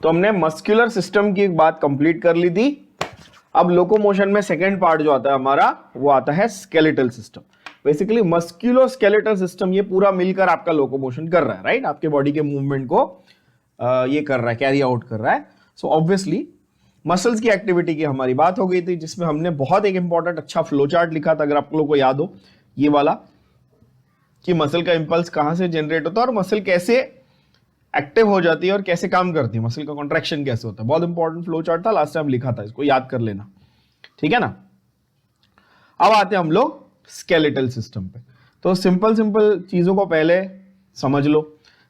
तो हमने muscular system की एक बात कंप्लीट कर ली थी। अब लोकोमोशन में सेकेंड पार्ट जो आता है हमारा वो आता है skeletal system. Basically musculoskeletal system ये पूरा मिलकर आपका लोकोमोशन कर रहा है, राइट? आपके बॉडी के मूवमेंट को ये कर रहा है, कैरी आउट कर रहा है। सो ऑब्वियसली मसल्स की एक्टिविटी की हमारी बात हो गई थी, जिसमें हमने बहुत एक इंपॉर्टेंट अच्छा फ्लो चार्ट लिखा था, अगर आप लोगों को याद हो, ये वाला, कि मसल का इंपल्स कहां से जनरेट होता है और मसल कैसे एक्टिव हो जाती है और कैसे काम करती है, मसल का कॉन्ट्रैक्शन कैसे होता है। बहुत इंपॉर्टेंट फ्लो चार्ट था, लास्ट टाइम लिखा था, इसको याद कर लेना, ठीक है ना। अब आते हैं हम लोग स्केलेटल सिस्टम पे। तो सिंपल सिंपल चीजों को पहले समझ लो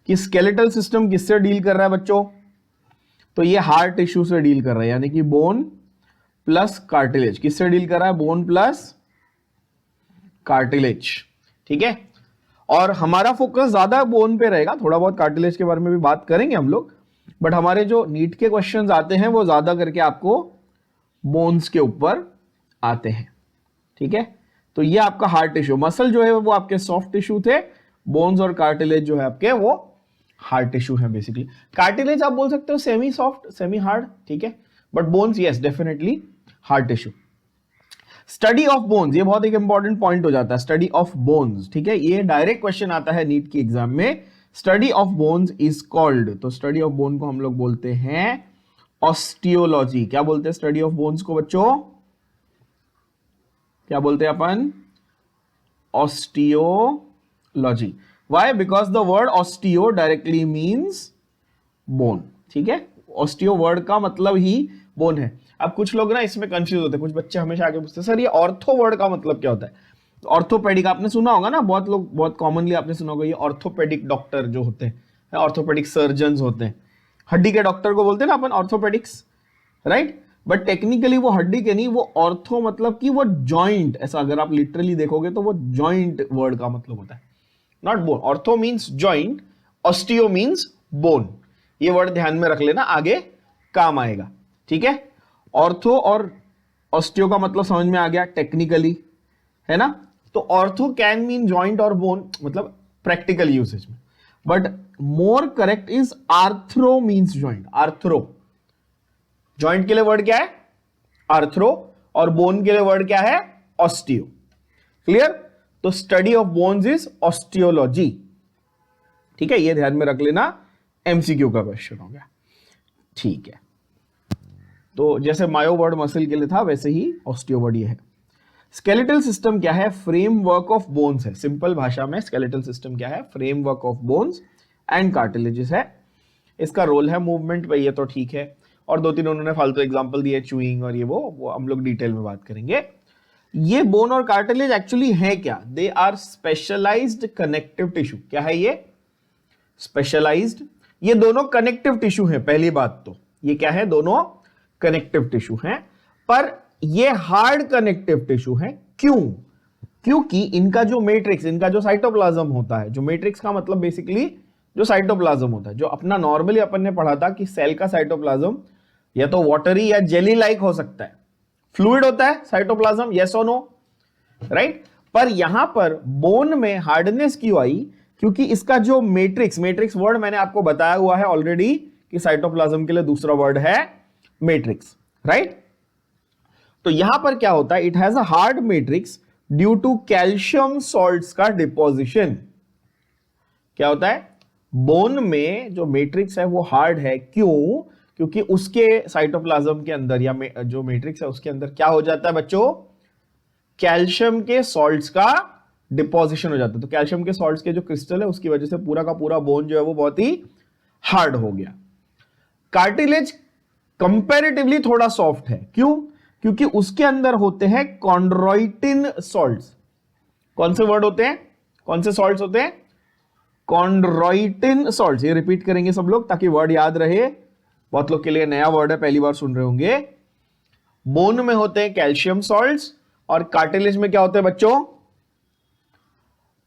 कि स्केलेटल सिस्टम किससे डील कर रहा है बच्चों। तो ये हार्ट टिश्यू से डील कर रहा है, यानी कि बोन प्लस कार्टिलेज। किससे डील कर रहा है? बोन प्लस कार्टिलेज, ठीक है। और हमारा फोकस ज्यादा बोन पे रहेगा, थोड़ा बहुत कार्टिलेज के बारे में भी बात करेंगे हम लोग, बट हमारे जो नीट के क्वेश्चंस आते हैं वो ज्यादा करके आपको बोन्स के ऊपर आते हैं, ठीक है। तो ये आपका हार्ट टिश्यू, मसल जो है वो आपके सॉफ्ट टिश्यू थे, बोन्स और कार्टिलेज जो है आपके वो हार्ड टिश्यू है। बेसिकली कार्टिलेज आप बोल सकते हो सेमी सॉफ्ट सेमी हार्ड, ठीक है, but bones yes definitely hard tissue. Study of bones, ये बहुत एक इंपॉर्टेंट पॉइंट हो जाता है, स्टडी ऑफ बोन्स, ठीक है। ये डायरेक्ट क्वेश्चन आता है नीट की एग्जाम में। Study of bones is called, तो स्टडी ऑफ बोन को हम लोग बोलते हैं ऑस्टियोलॉजी। क्या बोलते हैं स्टडी ऑफ बोन्स को बच्चों? क्या बोलते हैं अपन? Osteology. Why? Because the word osteo directly means bone, ठीक है। ऑस्टियो वर्ड का मतलब ही बोन है। अब कुछ लोग ना इसमें कंफ्यूज होते हैं, कुछ बच्चे हमेशा आगे पूछते हैं सर ये ऑर्थो वर्ड का मतलब क्या होता है। तो ऑर्थोपेडिक आपने सुना होगा ना, बहुत लोग, बहुत कॉमनली आपने सुना होगा, ये ऑर्थोपेडिक डॉक्टर जो होते हैं, ऑर्थोपेडिक सर्जन होते हैं, हड्डी के डॉक्टर को बोलते हैं ना अपन ऑर्थोपेडिक्स, राइट। बट टेक्निकली वो हड्डी के नहीं, वो ऑर्थो मतलब कि वो जॉइंट, ऐसा अगर आप लिटरली देखोगे तो वो जॉइंट वर्ड का मतलब होता है, not bone. Ortho means joint, osteo means bone. ये वर्ड ध्यान में रख लेना, आगे काम आएगा, ठीक है। ऑर्थो और ऑस्टियो का मतलब समझ में आ गया टेक्निकली, है ना। तो ऑर्थो कैन मीन जॉइंट और बोन, मतलब प्रैक्टिकल यूसेज में, but more correct is arthro means joint. Arthro, joint के लिए वर्ड क्या है? आर्थ्रो, और बोन के लिए वर्ड क्या है? ऑस्टियो। क्लियर? तो study of bones is osteology, ठीक है, ये ध्यान में रख लेना, एमसीक्यू का क्वेश्चन हो गया, ठीक है। तो जैसे मायो वर्ड मसल के लिए था, वैसे ही ऑस्टियो वर्ड ये है। स्केलेटल सिस्टम क्या है? फ्रेमवर्क ऑफ बोन्स है। सिंपल भाषा में स्केलेटल सिस्टम क्या है? Framework of bones and cartilages है। इसका रोल है मूवमेंट पे, ये तो ठीक है, और दो तीन उन्होंने फालतू एग्जांपल दिए, चूइंग और ये वो हम लोग डिटेल में बात करेंगे। ये बोन और कार्टिलेज एक्चुअली है क्या? They are specialised connective tissue. क्या है ये? स्पेशलाइज्ड। ये दोनों कनेक्टिव टिश्यू है, पहली बात तो ये क्या है? दोनों कनेक्टिव टिश्यू हैं, पर ये हार्ड कनेक्टिव टिश्यू है। क्यों? क्योंकि इनका जो मैट्रिक्स, इनका जो साइटोप्लाज्म होता है, जो मैट्रिक्स का मतलब बेसिकली जो साइटोप्लाज्म होता है, जो अपना नॉर्मली अपन ने पढ़ा था कि सेल का साइटोप्लाज्म या तो वाटरी या जेली लाइक हो सकता है, फ्लूइड होता है साइटोप्लाज्म, यस और नो, राइट। पर यहां पर बोन में हार्डनेस क्यों आई? क्योंकि इसका जो मैट्रिक्स, मैट्रिक्स वर्ड मैंने आपको बताया हुआ है ऑलरेडी कि साइटोप्लाज्म के लिए दूसरा वर्ड है मैट्रिक्स, राइट। तो यहां पर क्या होता है? It has a hard matrix due to calcium salts का डिपोजिशन। क्या होता है? बोन में जो मैट्रिक्स है वो हार्ड है। क्यों? क्योंकि उसके साइटोप्लाज्म के अंदर या जो मैट्रिक्स है उसके अंदर क्या हो जाता है बच्चों? कैल्शियम के सॉल्ट्स का डिपोजिशन हो जाता है। तो कैल्शियम के सॉल्ट्स के जो क्रिस्टल है उसकी वजह से पूरा का पूरा बोन जो है वो बहुत ही हार्ड हो गया। कार्टिलेज कंपैरेटिवली थोड़ा सॉफ्ट है। क्यों? क्योंकि उसके अंदर होते हैं कॉन्ड्रोइटिन सॉल्ट्स। कौन से वर्ड होते हैं? कौन से सॉल्ट्स होते हैं? Chondroitin salts. ये रिपीट करेंगे सब लोग ताकि वर्ड याद रहे, बहुत लोग के लिए नया वर्ड है, पहली बार सुन रहे होंगे। बोन में होते हैं कैल्शियम सॉल्ट्स और कार्टिलेज में क्या होते हैं बच्चों?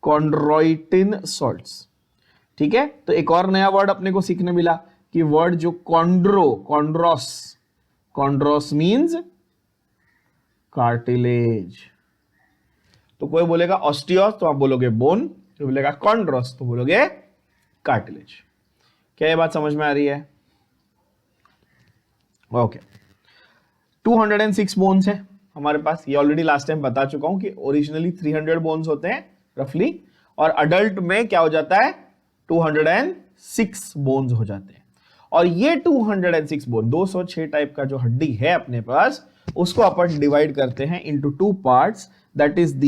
कॉन्ड्रोइटिन सॉल्ट्स, ठीक है। तो एक और नया वर्ड अपने को सीखने मिला कि वर्ड जो कॉन्ड्रोस, कॉन्ड्रोस मींस कार्टिलेज। तो कोई बोलेगा ऑस्टियोस तो आप बोलोगे बोन, जो बोलेगा कॉन्ड्रोस तो बोलोगे कार्टिलेज। क्या ये बात समझ में आ रही है? ओके 206 बोन्स है हमारे पास, ये ऑलरेडी लास्ट टाइम बता चुका हूं कि ओरिजिनली 300 बोन्स होते हैं रफली, और अडल्ट में क्या हो जाता है 206 बोन्स हो जाते हैं। और ये 206 बोन 206 टाइप का जो हड्डी है अपने पास, उसको अपन डिवाइड करते हैं into two parts, that is the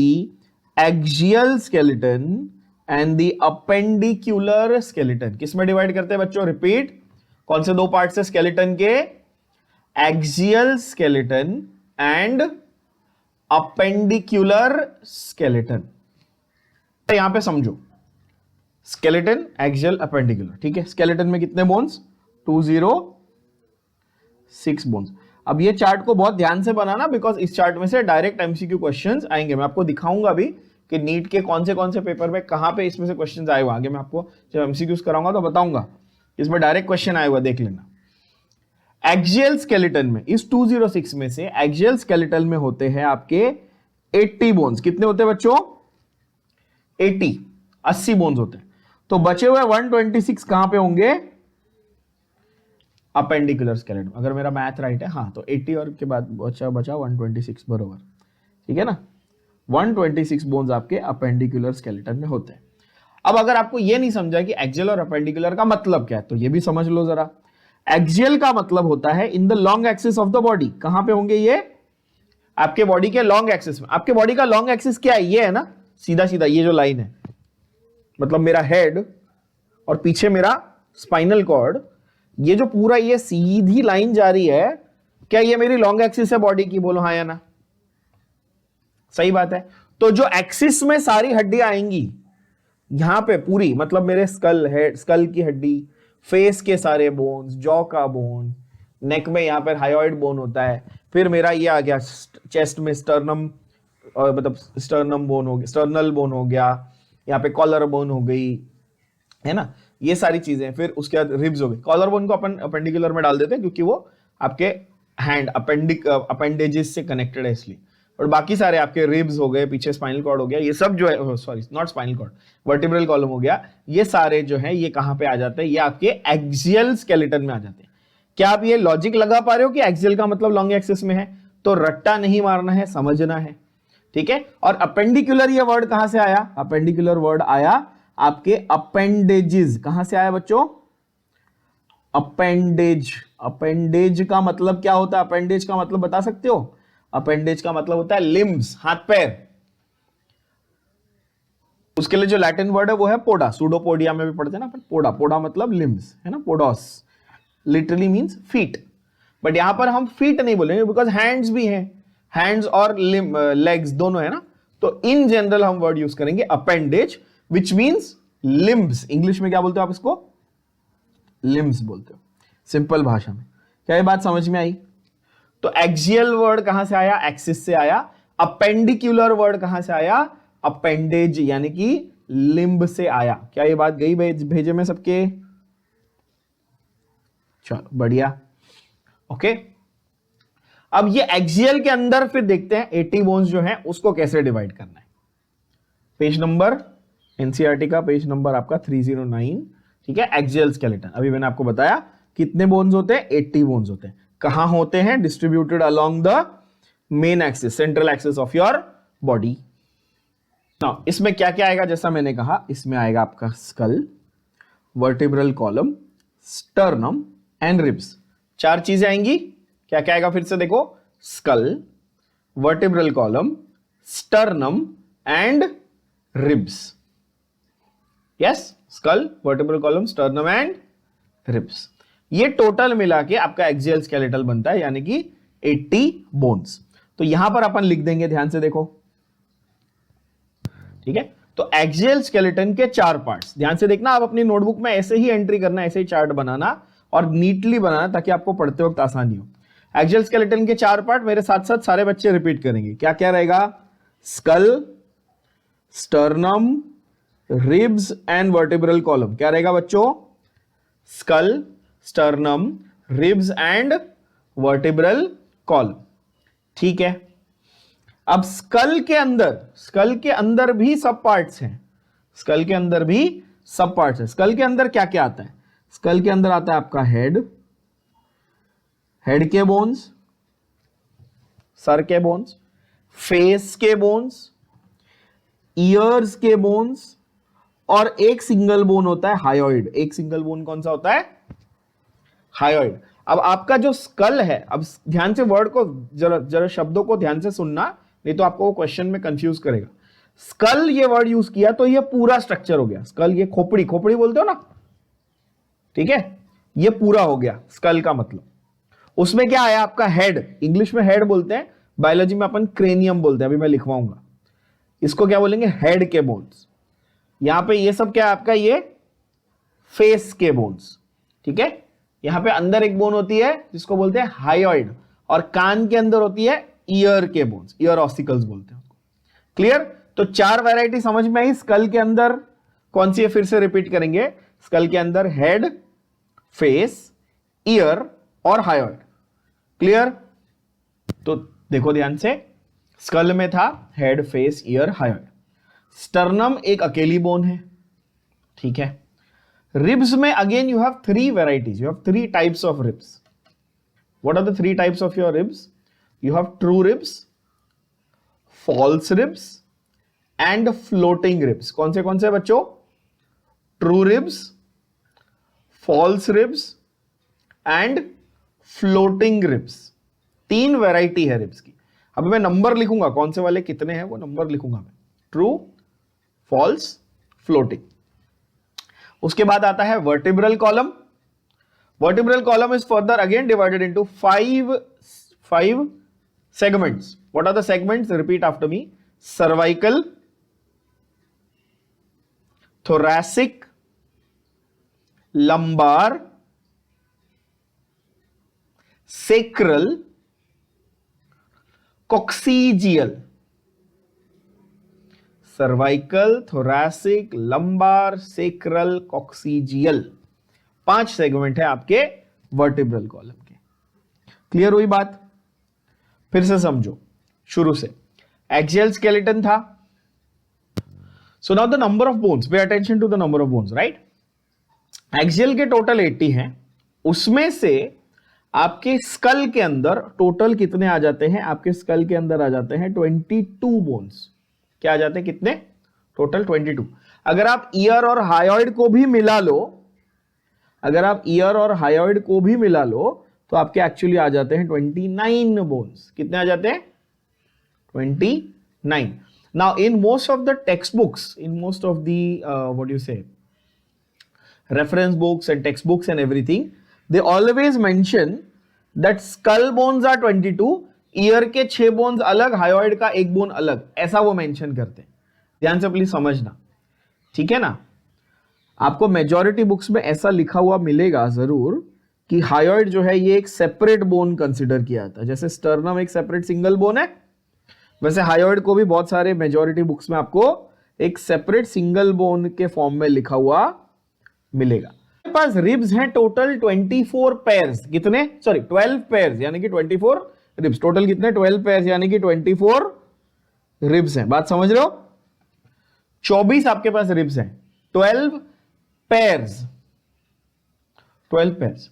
axial skeleton and the appendicular skeleton. किसमें डिवाइड करते हैं बच्चों, रिपीट, कौन से दो पार्ट्स है स्केलेटन के, axial skeleton and appendicular skeleton. यहां पे समझो, स्केलेटन, एक्सियल, अपेंडिकुलर, ठीक है। स्केलेटन में कितने बोन्स, 206 बोन्स। अब ये चार्ट को बहुत ध्यान से बनाना, बिकॉज इस चार्ट में से डायरेक्ट एमसीक्यू क्वेश्चंस आएंगे। मैं आपको दिखाऊंगा भी कि नीट के कौन से पेपर में कहां पे इसमें से क्वेश्चंस आए हुए। आगे मैं आपको जब एमसीक्यूज कराऊंगा तो बताऊंगा, इसमें डायरेक्ट क्वेश्चन आए हुआ, देख लेना। एक्सियल स्केलेटन में, इस 206 में से एक्सियल स्केलेटन में होते हैं आपके 80 बोन्स। कितने होते हैं बच्चों, 80 बोन्स होते हैं। तो बचे हुए 126 कहां पे होंगे, अपेंडिकुलर स्केलेटन। अगर मेरा मैथ राइट है, हाँ, तो 80 और के बाद बचा 126 बरोबर, ठीक है ना। 126 बोन्स आपके अपेंडिकुलर स्केलेटन में होते हैं। अब अगर आपको ये नहीं समझा कि एक्सियल और अपेंडिकुलर का मतलब क्या है, तो ये भी समझ लो जरा। एक्सियल का मतलब होता है in the long axis of the body. कहां पे होंगे ये, आपके बॉडी के लॉन्ग एक्सिस में। आपके बॉडी का लॉन्ग एक्सिस क्या है, ये है ना, सीधा सीधा ये जो लाइन है, मतलब मेरा हेड और पीछे मेरा स्पाइनल कॉर्ड, ये जो पूरा ये सीधी लाइन जा रही है, क्या ये मेरी लॉन्ग एक्सिस है बॉडी की, बोलो हाँ या ना। सही बात है। तो जो एक्सिस में सारी हड्डियां आएंगी यहां पे पूरी, मतलब मेरे स्कल की हड्डी, फेस के सारे बोन्स, जॉ का बोन, नेक में यहां पर हायोइड बोन होता है, फिर मेरा ये आ गया चेस्ट में स्टर्नम, मतलब स्टर्नम बोन हो गया, स्टर्नल बोन हो गया, यहाँ पे कॉलर बोन हो गई, है ना, ये सारी चीजें। फिर उसके बाद रिब्स हो गई। कॉलर बोन को अपन अपेंडिकुलर में डाल देते हैं क्योंकि वो आपके हैंड अपेंडेजेस से कनेक्टेड है इसलिए। और बाकी सारे आपके रिब्स हो गए, पीछे स्पाइनल कॉर्ड हो गया, ये सब जो है, sorry not spinal cord, vertebral column हो गया, ये सारे जो है ये कहां पे आ जाते हैं, ये आपके एक्सियल स्केलेटन में आ जाते हैं। क्या आप ये लॉजिक लगा पा रहे हो कि एक्सियल का मतलब लॉन्ग एक्सिस में है? तो रट्टा नहीं मारना है, समझना है, ठीक है। और अपेंडिकुलर ये वर्ड कहां से आया, अपेंडिकुलर वर्ड आया आपके अपेंडेजेस। कहां से आया बच्चों, अपेंडेज। अपेंडेज का मतलब क्या होता है, अपेंडेज का मतलब बता सकते हो? अपेंडेज का मतलब होता है लिम्स, हाथ पैर। उसके लिए जो लैटिन वर्ड है वो है पोडा। सूडोपोडिया में भी पढ़ते हैं ना पोडा। पोडा मतलब लिम्स, है ना, पोडोस लिटरली मींस फीट। बट यहां पर हम फीट नहीं बोलेंगे बिकॉज हैंड्स भी हैं, हैंड्स और लेग्स दोनों है ना। तो इन जनरल हम वर्ड यूज करेंगे appendage, which means limbs. English में क्या बोलते हो आप इसको, लिम्स बोलते हो, सिंपल भाषा में। क्या ये बात समझ में आई? तो एक्सियल वर्ड कहां से आया, एक्सिस से आया। अपेंडिकुलर वर्ड कहां से आया, अपेंडेज यानी कि लिम्ब से आया। क्या ये बात गई भेजे में सबके? चलो बढ़िया, ओके। अब ये एक्सियल के अंदर फिर देखते हैं 80 बोन्स जो है उसको कैसे डिवाइड करना है। पेज नंबर एनसीईआरटी का पेज नंबर आपका 309, ठीक है। एक्सियल स्केलेटन, अभी मैंने आपको बताया कितने बोन्स होते हैं, 80 बोन्स होते हैं। कहां होते हैं, distributed along the main axis, central axis of your body. Now इसमें क्या क्या आएगा, जैसा मैंने कहा, इसमें आएगा आपका skull, vertebral column, sternum and ribs. चार चीजें आएंगी। क्या क्या आएगा फिर से देखो, skull, vertebral column, sternum and ribs. Yes, skull, vertebral column, sternum and ribs. ये टोटल मिला के आपका एक्सियल स्केलेटल बनता है, यानी कि 80 बोन्स। तो यहां पर अपन लिख देंगे, ध्यान से देखो, ठीक है। तो एक्सियल स्केलेटन के 4 पार्ट्स, ध्यान से देखना। आप अपनी नोटबुक में ऐसे ही एंट्री करना, ऐसे ही चार्ट बनाना और नीटली बनाना, ताकि आपको पढ़ते वक्त आसानी हो। एक्सियल स्केलेटन के 4 पार्ट मेरे साथ साथ सारे बच्चे रिपीट करेंगे। क्या क्या रहेगा, skull, sternum, ribs and vertebral column. क्या रहेगा बच्चों, skull, sternum, ribs and vertebral column, ठीक है। अब स्कल के अंदर भी सब पार्ट्स हैं। स्कल के अंदर भी सब पार्ट्स हैं। स्कल के अंदर क्या क्या आता है, स्कल के अंदर आता है आपका हेड, हेड के बोन्स, सर के बोन्स, फेस के बोन्स, ईयर्स के बोन्स, और एक सिंगल बोन होता है हायोइड। एक सिंगल बोन कौन सा होता है? हायोइड। अब आपका जो स्कल है, अब ध्यान से वर्ड को जरा जरा शब्दों को ध्यान से सुनना, नहीं तो आपको क्वेश्चन में कंफ्यूज करेगा। स्कल ये वर्ड यूज किया तो ये पूरा स्ट्रक्चर हो गया। स्कल ये खोपड़ी, खोपड़ी बोलते हो ना, ठीक है, ये पूरा हो गया स्कल का मतलब। उसमें क्या आया आपका? हेड। इंग्लिश में हेड बोलते हैं, बायोलॉजी में अपन क्रेनियम बोलते हैं, अभी मैं लिखवाऊंगा। इसको क्या बोलेंगे? हेड के बोन्स। यहां पे ये सब क्या है आपका? ये फेस के बोन्स, ठीक है। यहां पे अंदर एक बोन होती है जिसको बोलते हैं हायोइड, और कान के अंदर होती है ईयर के बोन्स, ईयर ऑसिकल्स बोलते हैं उसको। क्लियर? तो 4 वैरायटी समझ में आई। स्कल के अंदर कौन सी है? फिर से रिपीट करेंगे। स्कल के अंदर हेड, फेस, ईयर और हायोइड। क्लियर? तो देखो ध्यान से, स्कल में था head, face, ear, hyoid. Sternum एक अकेली बोन है, ठीक है। रिब्स में again you have 3 varieties, you have 3 types of ribs. What are the 3 types of your ribs? You have true ribs, false ribs and floating ribs. कौन से बच्चों? True ribs, false ribs and floating ribs. 3 variety है ribs की। अब मैं number लिखूंगा, कौन से वाले कितने हैं वो नंबर लिखूंगा मैं। True, false, floating. उसके बाद आता है vertebral column. Vertebral column is further again divided into 5 segments. What are the segments? Repeat after me. Cervical, thoracic, lumbar, sacral, coccygeal. Cervical, thoracic, lumbar, sacral, coccygeal. 5 segment है आपके vertebral column के। Clear हुई बात? फिर से समझो शुरू से। एक्सियल स्केलेटन था। So now the number of bones, pay attention to the number of bones, right. Axial के टोटल 80 हैं, उसमें से आपके स्कल के अंदर टोटल कितने आ जाते हैं? आपके स्कल के अंदर आ जाते हैं 22 बोन्स। क्या आ जाते हैं? कितने? टोटल 22। अगर आप ईयर और हायोइड को भी मिला लो, अगर आप ईयर और हायोइड को भी मिला लो तो आपके एक्चुअली आ जाते हैं 29 बोन्स। कितने आ जाते हैं? 29. Now in most of the text books, in most of the what you से reference books and textbooks and everything, they always mention that skull bones are 22, year के 6 बोन्स अलग, हायोइड का 1 bone अलग, ऐसा वो मेंशन करते हैं। ध्यान से प्लीज समझना, ठीक है ना। आपको मेजॉरिटी बुक्स में ऐसा लिखा हुआ मिलेगा जरूर कि हायोइड जो है ये एक सेपरेट बोन कंसिडर किया जाता है। जैसे स्टर्नम एक सेपरेट सिंगल बोन है, वैसे हायोइड को भी बहुत सारे मेजॉरिटी बुक्स में आपको एक सेपरेट सिंगल बोन के फॉर्म में लिखा हुआ मिलेगा। मेरे पास रिब्स हैं टोटल 24 पेयर्स। कितने? सॉरी 12 पेयर्स, यानी कि 24 रिब्स। टोटल कितने? 12 पेयर्स, यानी कि 24 रिब्स हैं। बात समझ रहे हो? 24 आपके पास रिब्स हैं, 12 पेयर्स, 12 पेयर्स।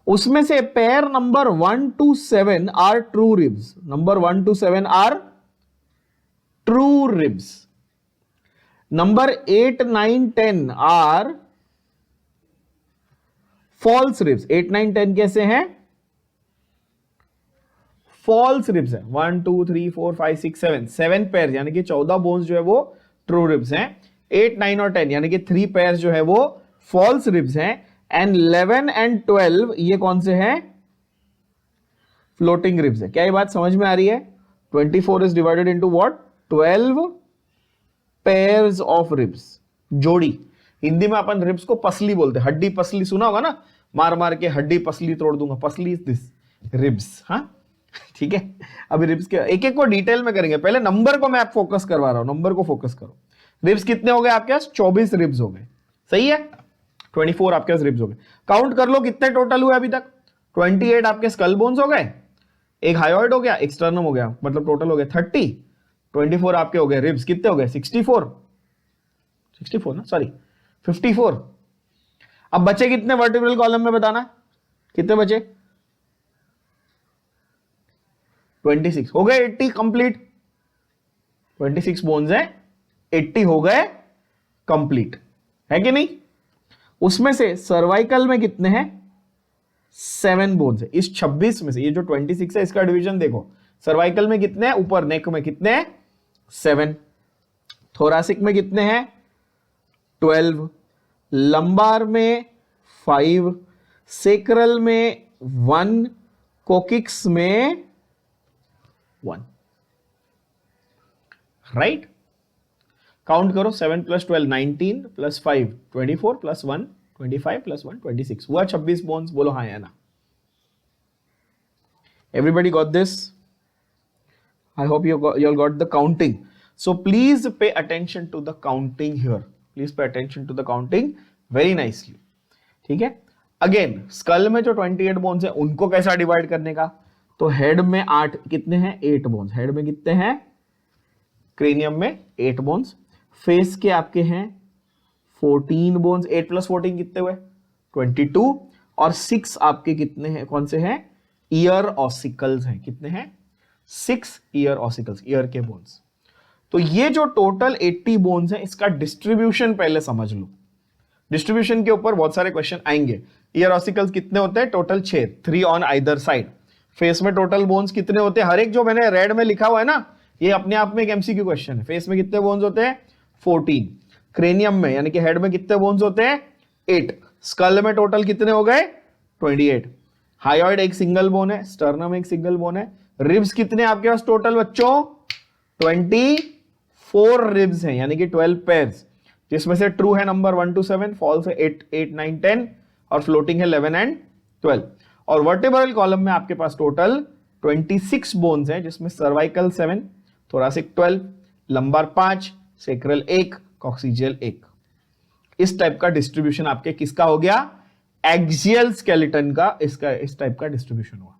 उसमें से pair number 1 to 7 are true ribs. Number 1 to 7 are true ribs. Number 8, 9, 10 are false ribs. 8, 9, 10 कैसे हैं? फॉल्स रिब्स है। 1, 2, 3, 4, 5, 6, 7 पेयर, यानी कि 14 बोन्स जो है वो ट्रू रिब्स हैं। 8, 9 और 10 यानी कि 3 पेयर जो है वो फॉल्स रिब्स हैं। एंड 11 एंड 12 ये कौन से हैं? फ्लोटिंग रिब्स है। क्या ये बात समझ में आ रही है? 24 is divided into what? 12 pairs of ribs, जोड़ी। हिंदी में अपन रिब्स को पसली बोलते हैं। हड्डी पसली सुना होगा ना, मार मार के हड्डी पसली तोड़ दूंगा, पसली इज दिस रिब्स। हाँ ठीक है, अभी रिब्स के एक एक को डिटेल में करेंगे। पहले नंबर को मैं आप फोकस करवा रहा हूं, नंबर को फोकस करो। रिब्स कितने हो गए आपके पास? 24 रिब्स हो गए, सही है। 24 आपके पास रिब्स हो गए। काउंट कर लो कितने टोटल हुए अभी तक। 28 आपके स्कल बोन्स हो गए, एक हायोइड हो गया, एक स्टर्नम हो गया, मतलब टोटल हो गए 30। 24 आपके हो गए रिब्स, कितने हो गए? 64 ना, सॉरी 54। अब बचे कितने वर्टिब्रल कॉलम में? बताना कितने बचे? 26 हो गए 80 कंप्लीट। 26 बोन्स है, 80 हो गए कंप्लीट, है कि नहीं। उसमें से सर्वाइकल में कितने हैं, 7 बोन्स है। इस 26 में से ये जो 26 है इसका डिवीजन देखो, सर्वाइकल में कितने हैं, ऊपर नेक में कितने हैं, 7। थोरासिक में कितने हैं, 12। लंबार में 5, सेक्रल में 1, कोकिक्स में 1। राइट, काउंट करो, 7 + 12 19 + 5 24 + 1 25 + 1 26 हुआ 26 बोन्स। बोलो हाँ या ना। Everybody got this? I hope you all got the counting. So please pay attention to the counting here. Please pay attention to the counting very nicely. ठीक है। अगेन स्कल में जो 28 बोन्स है उनको कैसा डिवाइड करने का, तो हेड में 8 कितने हैं, 8 बोन्स। हेड में कितने हैं, क्रेनियम में 8 बोन्स। फेस के आपके हैं 14 बोन्स, 8 + 14 कितने हुए, 22। और 6 आपके कितने हैं, कौन से हैं, ईयर ऑसिकल्स हैं। कितने हैं, 6 ईयर ऑसिकल्स, ईयर के बोन्स। तो ये जो टोटल 80 बोन्स हैं इसका डिस्ट्रीब्यूशन पहले समझ लो। डिस्ट्रीब्यूशन के ऊपर बहुत सारे क्वेश्चन आएंगे। ईयर ऑसिकल्स कितने होते हैं, total 6, 3 on either side. Face में टोटल बोन्स कितने होते हैं, हर एक जो मैंने रेड में लिखा हुआ है ना, ये अपने आप में एक एमसीक्यू क्वेश्चन है। फेस में कितने बोन्स होते हैं, 14। क्रेनियम में यानी कि हेड में कितने बोन्स होते हैं, 8। स्कल में टोटल कितने हो गए, 28। हायोइड एक सिंगल बोन है, स्टर्नम एक सिंगल बोन है। रिब्स कितने आपके पास टोटल बच्चों, 24 रिब्स हैं, यानी कि 12 पेयर्स, जिसमें से ट्रू है नंबर 1 to 7, फॉल्स है 8, 8, 9, 10 और फ्लोटिंग है 11 and 12। और वर्टेब्रल कॉलम में आपके पास टोटल 26 बोन्स हैं, जिसमें cervical 7, thoracic 12, lumbar 5, sacral 1, coccygeal 1। इस टाइप का डिस्ट्रीब्यूशन आपके किसका हो गया, एक्सियल स्केलेटन का, इसका इस टाइप का डिस्ट्रीब्यूशन हुआ।